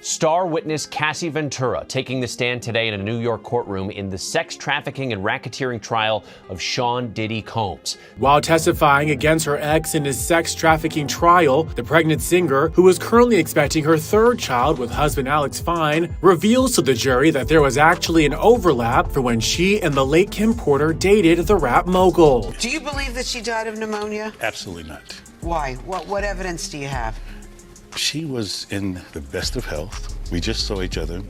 Star witness Cassie Ventura taking the stand today in a New York courtroom in the sex trafficking and racketeering trial of Sean Diddy Combs. While testifying against her ex in his sex trafficking trial, the pregnant singer, who is currently expecting her third child with husband Alex Fine, reveals to the jury that there was actually an overlap for when she and the late Kim Porter dated the rap mogul. Do you believe that she died of pneumonia? Absolutely not. Why? What evidence do you have? She was in the best of health. We just saw each other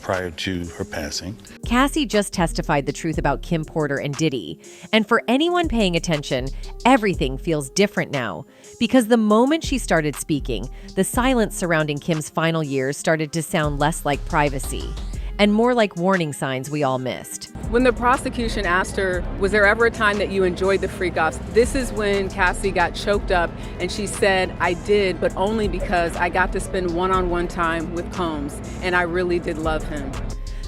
prior to her passing. Cassie just testified the truth about Kim Porter and Diddy. And for anyone paying attention, everything feels different now. Because the moment she started speaking, the silence surrounding Kim's final years started to sound less like privacy and more like warning signs we all missed. When the prosecution asked her, was there ever a time that you enjoyed the freak-offs? This is when Cassie got choked up and she said, I did, but only because I got to spend one-on-one time with Combs, and I really did love him.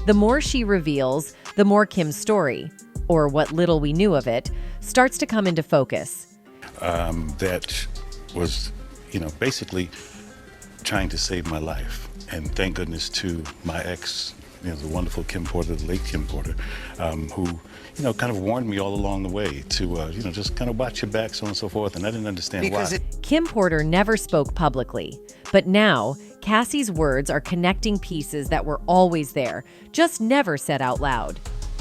The more she reveals, the more Kim's story, or what little we knew of it, starts to come into focus. That was, basically trying to save my life. And thank goodness to my ex, the wonderful Kim Porter, the late Kim Porter, who, kind of warned me all along the way to, just kind of watch your back, so on and so forth, and I didn't understand why. Kim Porter never spoke publicly, but now Cassie's words are connecting pieces that were always there, just never said out loud.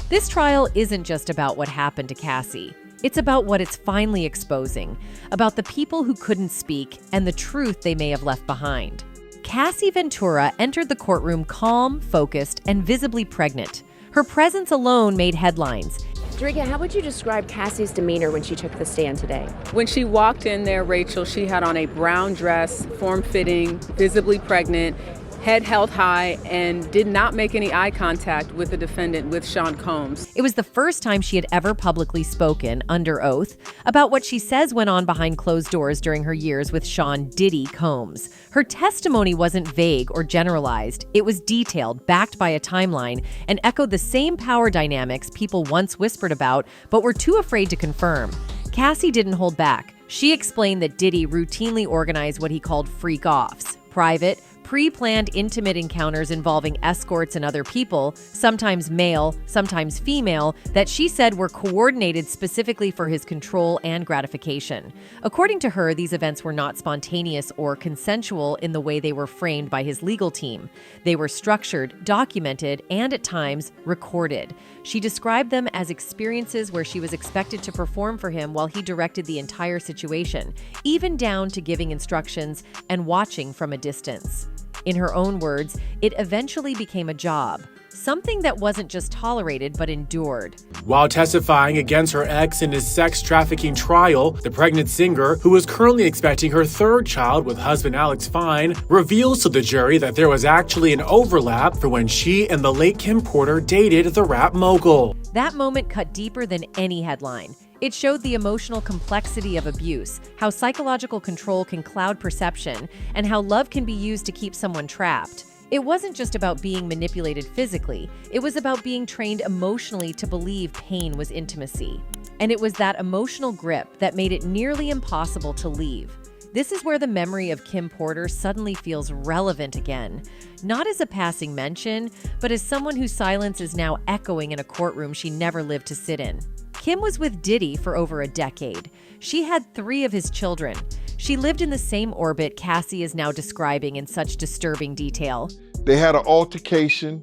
This trial isn't just about what happened to Cassie. It's about what it's finally exposing, about the people who couldn't speak and the truth they may have left behind. Cassie Ventura entered the courtroom calm, focused, and visibly pregnant. Her presence alone made headlines. Drika, how would you describe Cassie's demeanor when she took the stand today? When she walked in there, Rachel, she had on a brown dress, form-fitting, visibly pregnant, head held high, and did not make any eye contact with the defendant, with Sean Combs. It was the first time she had ever publicly spoken, under oath, about what she says went on behind closed doors during her years with Sean Diddy Combs. Her testimony wasn't vague or generalized. It was detailed, backed by a timeline, and echoed the same power dynamics people once whispered about, but were too afraid to confirm. Cassie didn't hold back. She explained that Diddy routinely organized what he called freak-offs, private, pre-planned intimate encounters involving escorts and other people, sometimes male, sometimes female, that she said were coordinated specifically for his control and gratification. According to her, these events were not spontaneous or consensual in the way they were framed by his legal team. They were structured, documented, and at times recorded. She described them as experiences where she was expected to perform for him while he directed the entire situation, even down to giving instructions and watching from a distance. In her own words, it eventually became a job, something that wasn't just tolerated but endured. While testifying against her ex in his sex trafficking trial, the pregnant singer, who is currently expecting her third child with husband Alex Fine, reveals to the jury that there was actually an overlap for when she and the late Kim Porter dated the rap mogul. That moment cut deeper than any headline. It showed the emotional complexity of abuse, how psychological control can cloud perception, and how love can be used to keep someone trapped. It wasn't just about being manipulated physically, it was about being trained emotionally to believe pain was intimacy. And it was that emotional grip that made it nearly impossible to leave. This is where the memory of Kim Porter suddenly feels relevant again. Not as a passing mention, but as someone whose silence is now echoing in a courtroom she never lived to sit in. Kim was with Diddy for over a decade. She had 3 of his children. She lived in the same orbit Cassie is now describing in such disturbing detail. They had an altercation.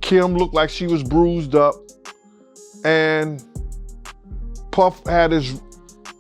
Kim looked like she was bruised up. And Puff had his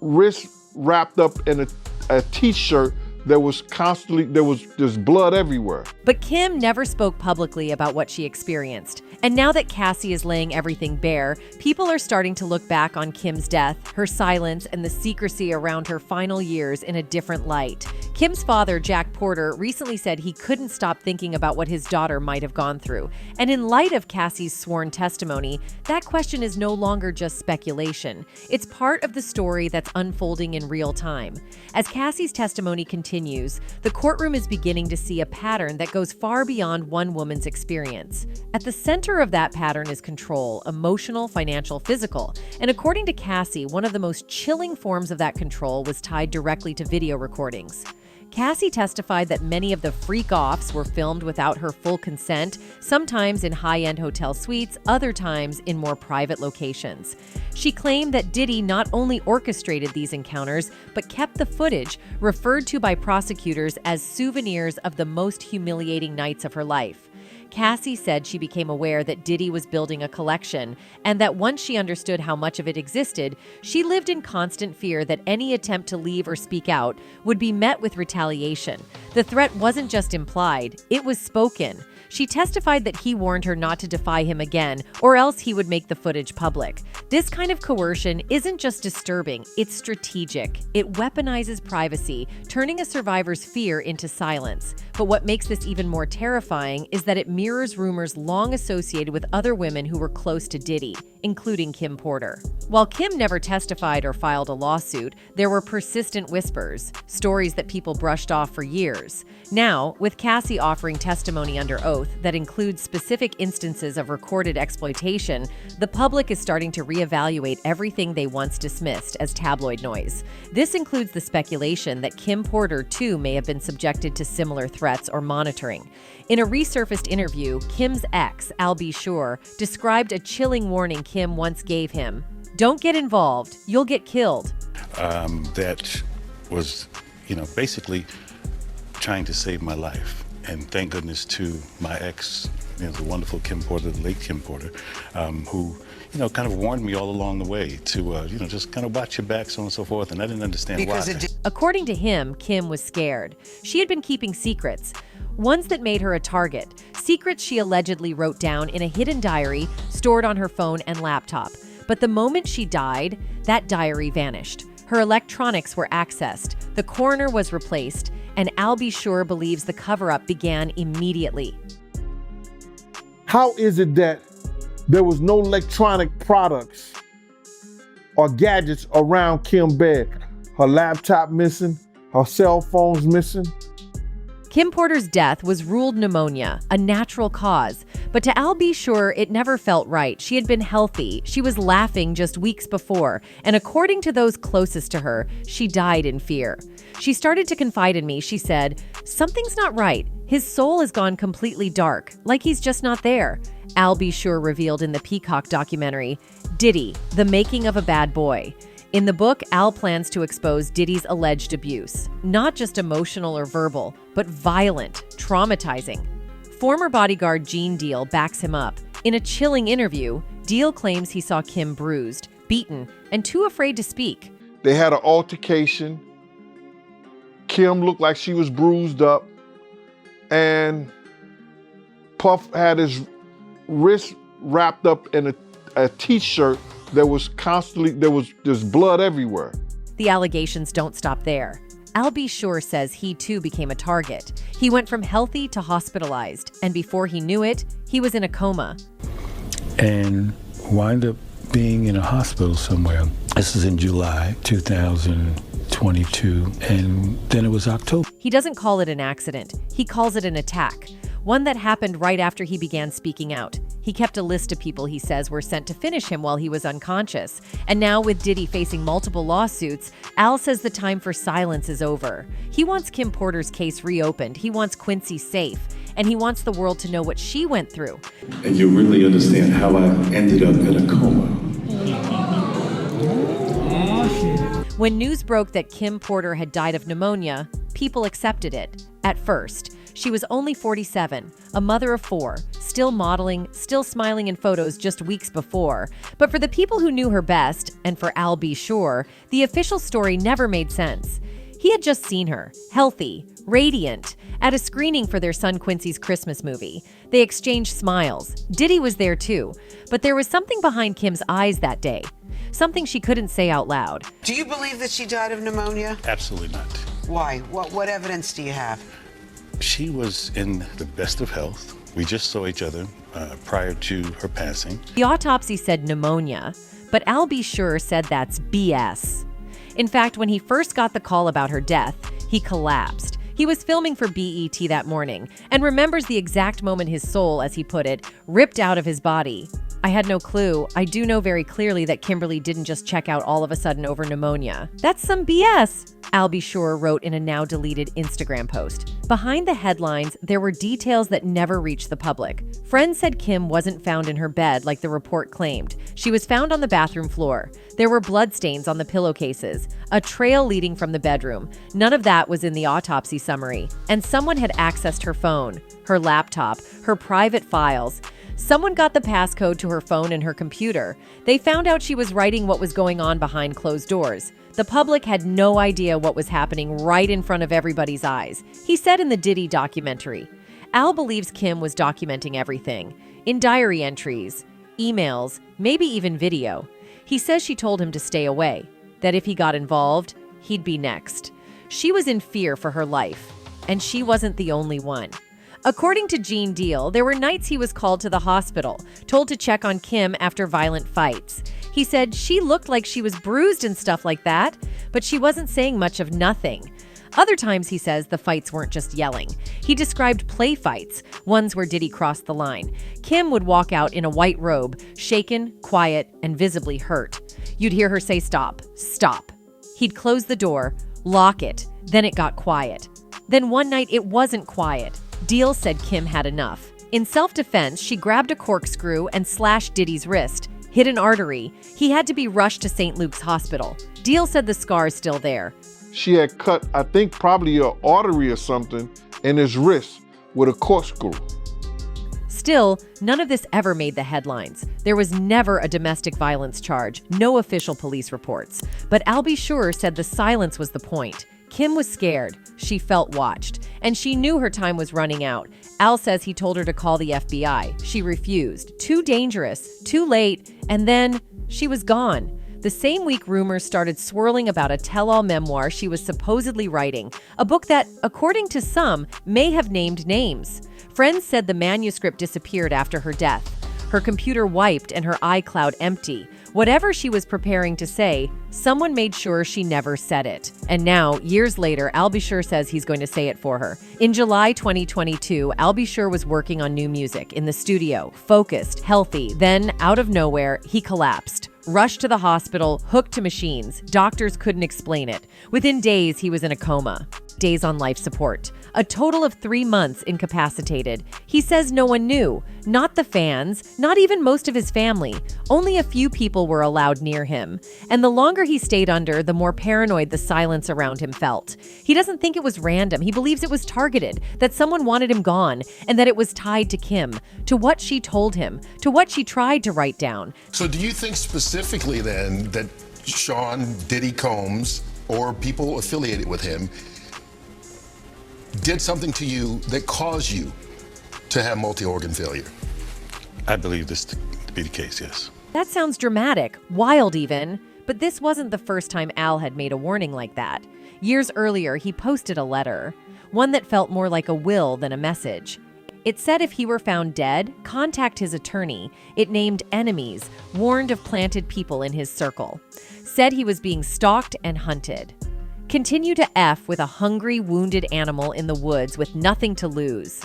wrist wrapped up in a t-shirt that was constantly, there's blood everywhere. But Kim never spoke publicly about what she experienced. And now that Cassie is laying everything bare, people are starting to look back on Kim's death, her silence, and the secrecy around her final years in a different light. Kim's father, Jack Porter, recently said he couldn't stop thinking about what his daughter might have gone through. And in light of Cassie's sworn testimony, that question is no longer just speculation. It's part of the story that's unfolding in real time. As Cassie's testimony continues, the courtroom is beginning to see a pattern that goes far beyond one woman's experience. At the center of that pattern is control, emotional, financial, physical. And according to Cassie, one of the most chilling forms of that control was tied directly to video recordings. Cassie testified that many of the freak-offs were filmed without her full consent, sometimes in high-end hotel suites, other times in more private locations. She claimed that Diddy not only orchestrated these encounters, but kept the footage, referred to by prosecutors as souvenirs of the most humiliating nights of her life. Cassie said she became aware that Diddy was building a collection, and that once she understood how much of it existed, she lived in constant fear that any attempt to leave or speak out would be met with retaliation. The threat wasn't just implied, it was spoken. She testified that he warned her not to defy him again, or else he would make the footage public. This kind of coercion isn't just disturbing, it's strategic. It weaponizes privacy, turning a survivor's fear into silence. But what makes this even more terrifying is that it mirrors rumors long associated with other women who were close to Diddy, including Kim Porter. While Kim never testified or filed a lawsuit, there were persistent whispers, stories that people brushed off for years. Now, with Cassie offering testimony under oath that includes specific instances of recorded exploitation, the public is starting to reevaluate everything they once dismissed as tabloid noise. This includes the speculation that Kim Porter, too, may have been subjected to similar threats or monitoring. In a resurfaced interview, Kim's ex, Al B. Sure, described a chilling warning Kim once gave him. "Don't get involved, you'll get killed." That was, basically trying to save my life. And thank goodness to my ex, the wonderful Kim Porter, the late Kim Porter, who, kind of warned me all along the way to, just kind of watch your back, so on and so forth. And I didn't understand why. According to him, Kim was scared. She had been keeping secrets, ones that made her a target, secrets she allegedly wrote down in a hidden diary stored on her phone and laptop. But the moment she died, that diary vanished. Her electronics were accessed, the coroner was replaced, and Al B. Sure believes the cover-up began immediately. How is it that there was no electronic products or gadgets around Kim's bed? Her laptop missing, her cell phones missing. Kim Porter's death was ruled pneumonia, a natural cause. But to Al B. Sure, it never felt right. She had been healthy. She was laughing just weeks before. And according to those closest to her, she died in fear. She started to confide in me. She said, "Something's not right. His soul has gone completely dark, like he's just not there." Al B. Sure revealed in the Peacock documentary, Diddy, The Making of a Bad Boy. In the book, Al plans to expose Diddy's alleged abuse, not just emotional or verbal, but violent, traumatizing. Former bodyguard Gene Deal backs him up. In a chilling interview, Deal claims he saw Kim bruised, beaten, and too afraid to speak. They had an altercation. Kim looked like she was bruised up, and Puff had his wrist wrapped up in a t-shirt there was just blood everywhere. The allegations don't stop there. Al B. Sure says he too became a target. He went from healthy to hospitalized, and before he knew it, he was in a coma. And wind up being in a hospital somewhere. This is in July 2022, and then it was October. He doesn't call it an accident. He calls it an attack, one that happened right after he began speaking out. He kept a list of people he says were sent to finish him while he was unconscious. And now with Diddy facing multiple lawsuits, Al says the time for silence is over. He wants Kim Porter's case reopened. He wants Quincy safe. And he wants the world to know what she went through. And you really understand how I ended up in a coma. When news broke that Kim Porter had died of pneumonia, people accepted it. At first, she was only 47, a mother of 4, still modeling, still smiling in photos just weeks before. But for the people who knew her best, and for Al B. Sure, the official story never made sense. He had just seen her, healthy, radiant, at a screening for their son Quincy's Christmas movie. They exchanged smiles. Diddy was there too, but there was something behind Kim's eyes that day. Something she couldn't say out loud. Do you believe that she died of pneumonia? Absolutely not. Why? What evidence do you have? She was in the best of health. We just saw each other prior to her passing. The autopsy said pneumonia, but Al B. Sure said that's BS. In fact, when he first got the call about her death, he collapsed. He was filming for BET that morning and remembers the exact moment his soul, as he put it, ripped out of his body. I had no clue. I do know very clearly that Kimberly didn't just check out all of a sudden over pneumonia. That's some BS, Al B. Sure wrote in a now-deleted Instagram post. Behind the headlines, there were details that never reached the public. Friends said Kim wasn't found in her bed like the report claimed. She was found on the bathroom floor. There were bloodstains on the pillowcases, a trail leading from the bedroom. None of that was in the autopsy summary. And someone had accessed her phone, her laptop, her private files. Someone got the passcode to her phone and her computer. They found out she was writing what was going on behind closed doors. The public had no idea what was happening right in front of everybody's eyes, he said in the Diddy documentary. Al believes Kim was documenting everything, in diary entries, emails, maybe even video. He says she told him to stay away, that if he got involved, he'd be next. She was in fear for her life, and she wasn't the only one. According to Gene Deal, there were nights he was called to the hospital, told to check on Kim after violent fights. He said she looked like she was bruised and stuff like that, but she wasn't saying much of nothing. Other times, he says, the fights weren't just yelling. He described play fights, ones where Diddy crossed the line. Kim would walk out in a white robe, shaken, quiet, and visibly hurt. You'd hear her say, "Stop, stop." He'd close the door, lock it, then it got quiet. Then one night it wasn't quiet. Deal said Kim had enough. In self-defense, she grabbed a corkscrew and slashed Diddy's wrist, hit an artery. He had to be rushed to St. Luke's Hospital. Deal said the scar's still there. She had cut, I think, probably an artery or something in his wrist with a corkscrew. Still, none of this ever made the headlines. There was never a domestic violence charge, no official police reports. But Al B. Sure said the silence was the point. Kim was scared. She felt watched. And she knew her time was running out. Al says he told her to call the FBI. She refused. Too dangerous, too late, and then she was gone. The same week, rumors started swirling about a tell-all memoir she was supposedly writing, a book that, according to some, may have named names. Friends said the manuscript disappeared after her death. Her computer wiped and her iCloud empty. Whatever she was preparing to say, someone made sure she never said it. And now, years later, Al B. Sure says he's going to say it for her. In July 2022, Al B. Sure was working on new music in the studio, focused, healthy. Then, out of nowhere, he collapsed. Rushed to the hospital, hooked to machines. Doctors couldn't explain it. Within days, he was in a coma. Days on life support. A total of 3 months incapacitated. He says no one knew. Not the fans, not even most of his family. Only a few people were allowed near him. And the longer he stayed under, the more paranoid the silence around him felt. He doesn't think it was random. He believes it was targeted, that someone wanted him gone, and that it was tied to Kim, to what she told him, to what she tried to write down. So do you think specifically then that Sean Diddy Combs or people affiliated with him did something to you that caused you to have multi-organ failure? I believe this to be the case, yes. That sounds dramatic, wild even, but this wasn't the first time Al had made a warning like that. Years earlier, he posted a letter, one that felt more like a will than a message. It said if he were found dead, contact his attorney. It named enemies, warned of planted people in his circle. Said he was being stalked and hunted. Continue to F with a hungry, wounded animal in the woods with nothing to lose.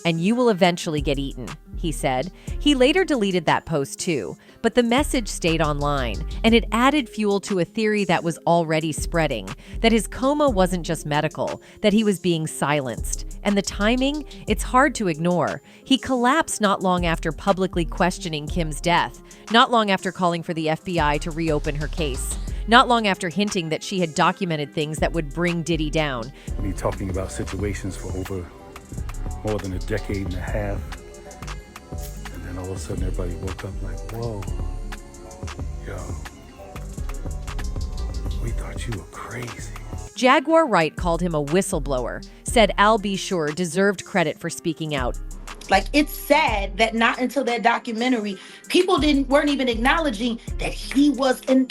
And you will eventually get eaten, he said. He later deleted that post too, but the message stayed online, and it added fuel to a theory that was already spreading, that his coma wasn't just medical, that he was being silenced. And the timing, it's hard to ignore. He collapsed not long after publicly questioning Kim's death, not long after calling for the FBI to reopen her case. Not long after hinting that she had documented things that would bring Diddy down. Me talking about situations for over more than a decade and a half. And then all of a sudden everybody woke up like, whoa, yo, we thought you were crazy. Jaguar Wright called him a whistleblower, said Al B. Sure deserved credit for speaking out. Like, it's sad that not until that documentary, people weren't even acknowledging that he was an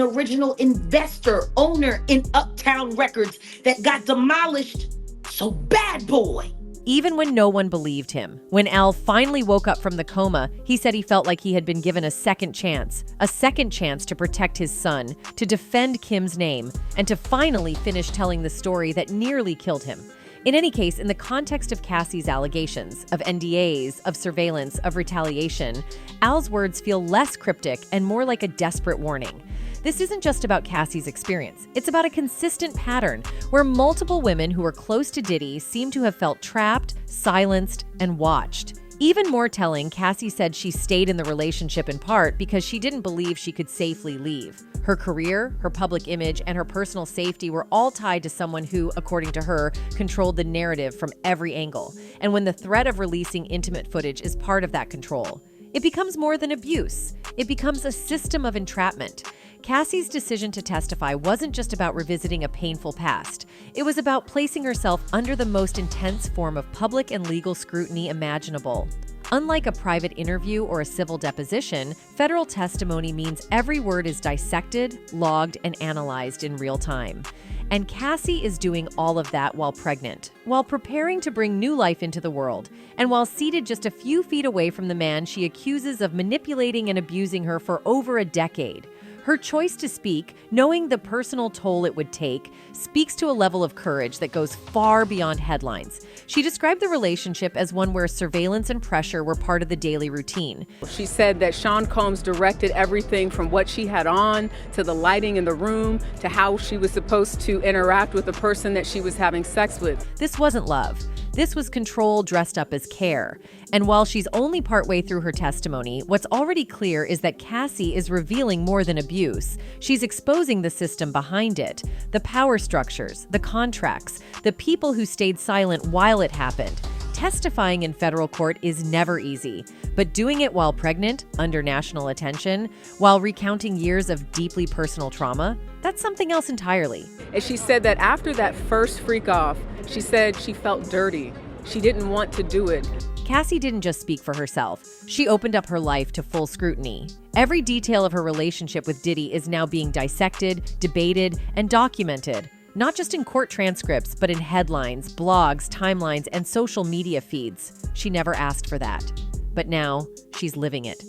original investor, owner in Uptown Records that got demolished. So bad boy. Even when no one believed him, when Al finally woke up from the coma, he said he felt like he had been given a second chance to protect his son, to defend Kim's name, and to finally finish telling the story that nearly killed him. In any case, in the context of Cassie's allegations, of NDAs, of surveillance, of retaliation, Al's words feel less cryptic and more like a desperate warning. This isn't just about Cassie's experience. It's about a consistent pattern where multiple women who are close to Diddy seem to have felt trapped, silenced, and watched. Even more telling, Cassie said she stayed in the relationship in part because she didn't believe she could safely leave. Her career, her public image, and her personal safety were all tied to someone who, according to her, controlled the narrative from every angle. And when the threat of releasing intimate footage is part of that control, it becomes more than abuse. It becomes a system of entrapment. Cassie's decision to testify wasn't just about revisiting a painful past. It was about placing herself under the most intense form of public and legal scrutiny imaginable. Unlike a private interview or a civil deposition, federal testimony means every word is dissected, logged, and analyzed in real time. And Cassie is doing all of that while pregnant, while preparing to bring new life into the world, and while seated just a few feet away from the man she accuses of manipulating and abusing her for over a decade. Her choice to speak, knowing the personal toll it would take, speaks to a level of courage that goes far beyond headlines. She described the relationship as one where surveillance and pressure were part of the daily routine. She said that Sean Combs directed everything from what she had on, to the lighting in the room, to how she was supposed to interact with the person that she was having sex with. This wasn't love. This was control dressed up as care. And while she's only partway through her testimony, what's already clear is that Cassie is revealing more than abuse. She's exposing the system behind it, the power structures, the contracts, the people who stayed silent while it happened. Testifying in federal court is never easy, but doing it while pregnant, under national attention, while recounting years of deeply personal trauma, that's something else entirely. And she said that after that first freak off, she said she felt dirty. She didn't want to do it. Cassie didn't just speak for herself. She opened up her life to full scrutiny. Every detail of her relationship with Diddy is now being dissected, debated, and documented. Not just in court transcripts, but in headlines, blogs, timelines, and social media feeds. She never asked for that. But now, she's living it.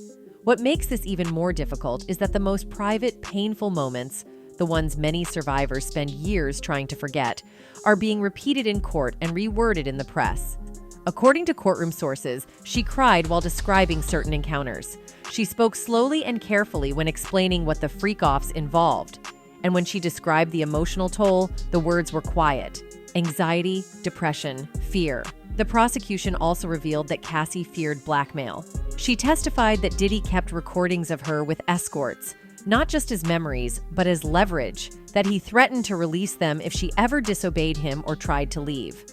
What makes this even more difficult is that the most private, painful moments, the ones many survivors spend years trying to forget, are being repeated in court and reworded in the press. According to courtroom sources, she cried while describing certain encounters. She spoke slowly and carefully when explaining what the freak-offs involved. And when she described the emotional toll, the words were quiet. Anxiety, depression, fear. The prosecution also revealed that Cassie feared blackmail. She testified that Diddy kept recordings of her with escorts, not just as memories, but as leverage, that he threatened to release them if she ever disobeyed him or tried to leave.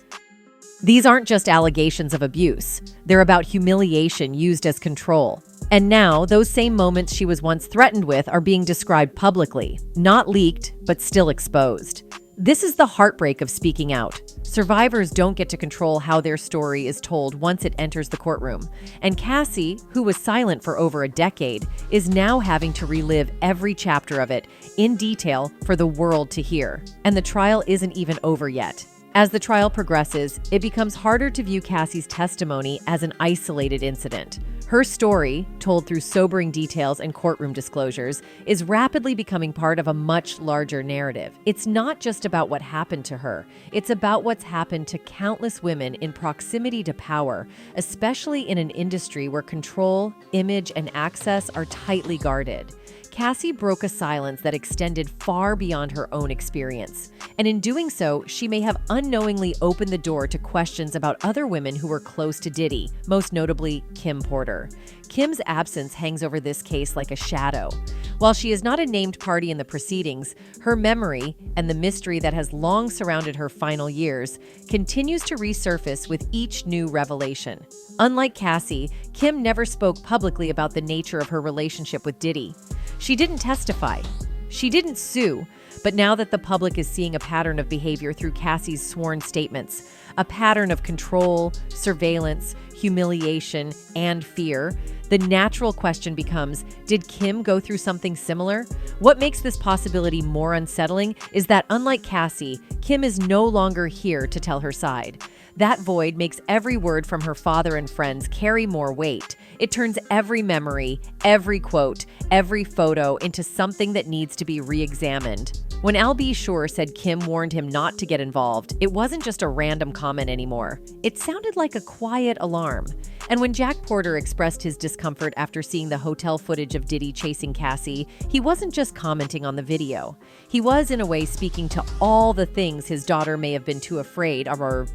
These aren't just allegations of abuse. They're about humiliation used as control. And now, those same moments she was once threatened with are being described publicly, not leaked, but still exposed. This is the heartbreak of speaking out. Survivors don't get to control how their story is told once it enters the courtroom. And Cassie, who was silent for over a decade, is now having to relive every chapter of it in detail for the world to hear. And the trial isn't even over yet. As the trial progresses, it becomes harder to view Cassie's testimony as an isolated incident. Her story, told through sobering details and courtroom disclosures, is rapidly becoming part of a much larger narrative. It's not just about what happened to her. It's about what's happened to countless women in proximity to power, especially in an industry where control, image, and access are tightly guarded. Cassie broke a silence that extended far beyond her own experience. And in doing so, she may have unknowingly opened the door to questions about other women who were close to Diddy, most notably Kim Porter. Kim's absence hangs over this case like a shadow. While she is not a named party in the proceedings, her memory, and the mystery that has long surrounded her final years, continues to resurface with each new revelation. Unlike Cassie, Kim never spoke publicly about the nature of her relationship with Diddy. She didn't testify. She didn't sue. But now that the public is seeing a pattern of behavior through Cassie's sworn statements, a pattern of control, surveillance, humiliation, and fear, the natural question becomes, did Kim go through something similar? What makes this possibility more unsettling is that, unlike Cassie, Kim is no longer here to tell her side. That void makes every word from her father and friends carry more weight. It turns every memory, every quote, every photo into something that needs to be re-examined. When Al B. Shore said Kim warned him not to get involved, it wasn't just a random comment anymore. It sounded like a quiet alarm. And when Jack Porter expressed his discomfort after seeing the hotel footage of Diddy chasing Cassie, he wasn't just commenting on the video. He was, in a way, speaking to all the things his daughter may have been too afraid of or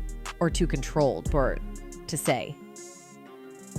too controlled to say.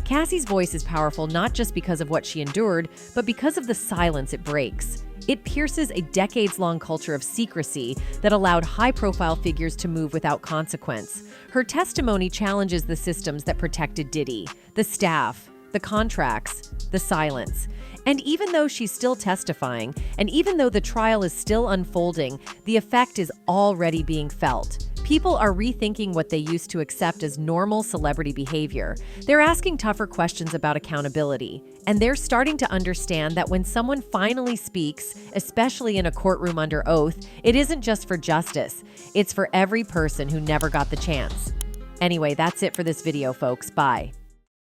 Cassie's voice is powerful not just because of what she endured, but because of the silence it breaks. It pierces a decades-long culture of secrecy that allowed high-profile figures to move without consequence. Her testimony challenges the systems that protected Diddy, the staff, the contracts, the silence. And even though she's still testifying, and even though the trial is still unfolding, the effect is already being felt. People are rethinking what they used to accept as normal celebrity behavior. They're asking tougher questions about accountability. And they're starting to understand that when someone finally speaks, especially in a courtroom under oath, it isn't just for justice. It's for every person who never got the chance. Anyway, that's it for this video, folks. Bye.